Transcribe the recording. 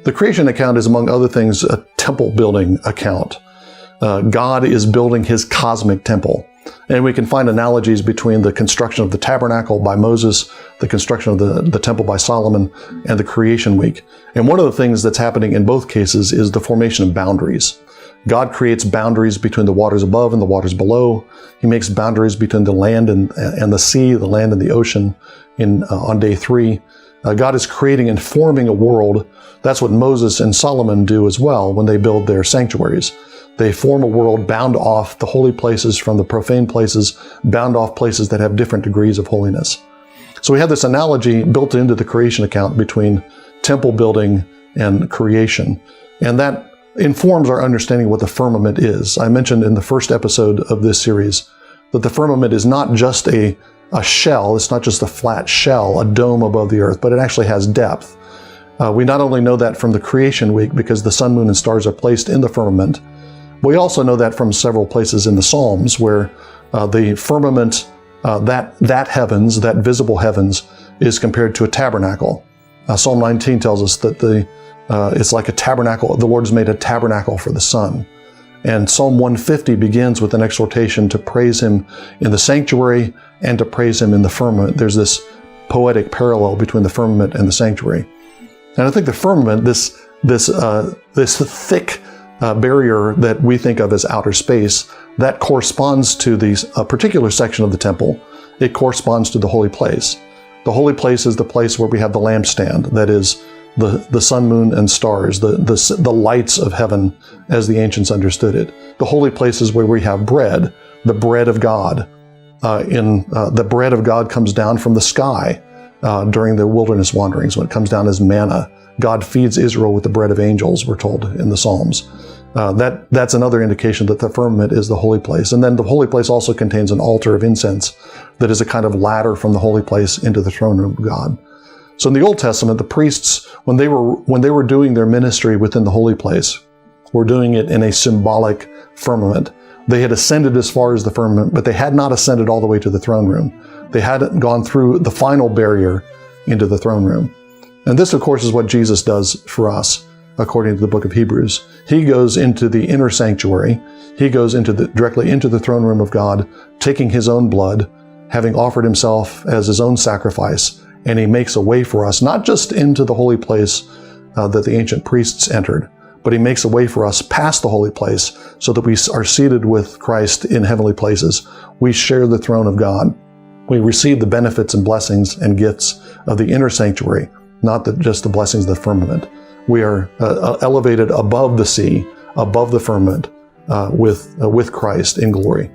The creation account is, among other things, a temple building account. God is building his cosmic temple. And we can find analogies between the construction of the tabernacle by Moses, the construction of the temple by Solomon, and the creation week. And one of the things that's happening in both cases is the formation of boundaries. God creates boundaries between the waters above and the waters below. He makes boundaries between the land and the sea, the land and the ocean on day 3. God is creating and forming a world. That's what Moses and Solomon do as well when they build their sanctuaries. They form a world, bound off the holy places from the profane places, bound off places that have different degrees of holiness. So we have this analogy built into the creation account between temple building and creation. And that informs our understanding of what the firmament is. I mentioned in the first episode of this series that the firmament is not just a shell, it's not just a flat shell, a dome above the earth, but it actually has depth. We not only know that from the creation week because the sun, moon, and stars are placed in the firmament, we also know that from several places in the Psalms where the firmament, that heavens, that visible heavens, is compared to a tabernacle. Psalm 19 tells us that it's like a tabernacle. The Lord has made a tabernacle for the sun. And Psalm 150 begins with an exhortation to praise him in the sanctuary and to praise him in the firmament. There's this poetic parallel between the firmament and the sanctuary. And I think the firmament, this thick barrier that we think of as outer space, that corresponds to a particular section of the temple. It corresponds to the holy place. The holy place is the place where we have the lampstand, that is the sun, moon, and stars, the lights of heaven as the ancients understood it. The holy place is where we have bread, the bread of God. The bread of God comes down from the sky during the wilderness wanderings when it comes down as manna. God feeds Israel with the bread of angels, we're told in the Psalms. That's another indication that the firmament is the holy place. And then the holy place also contains an altar of incense that is a kind of ladder from the holy place into the throne room of God. So in the Old Testament, the priests, when they were doing their ministry within the holy place, were doing it in a symbolic firmament. They had ascended as far as the firmament, but they had not ascended all the way to the throne room. They hadn't gone through the final barrier into the throne room. And this, of course, is what Jesus does for us, according to the book of Hebrews. He goes into the inner sanctuary. He goes directly into the throne room of God, taking his own blood, having offered himself as his own sacrifice, and he makes a way for us, not just into the holy place that the ancient priests entered, but he makes a way for us past the holy place so that we are seated with Christ in heavenly places. We share the throne of God. We receive the benefits and blessings and gifts of the inner sanctuary, not just the blessings of the firmament. We are elevated above the sea, above the firmament, with Christ in glory.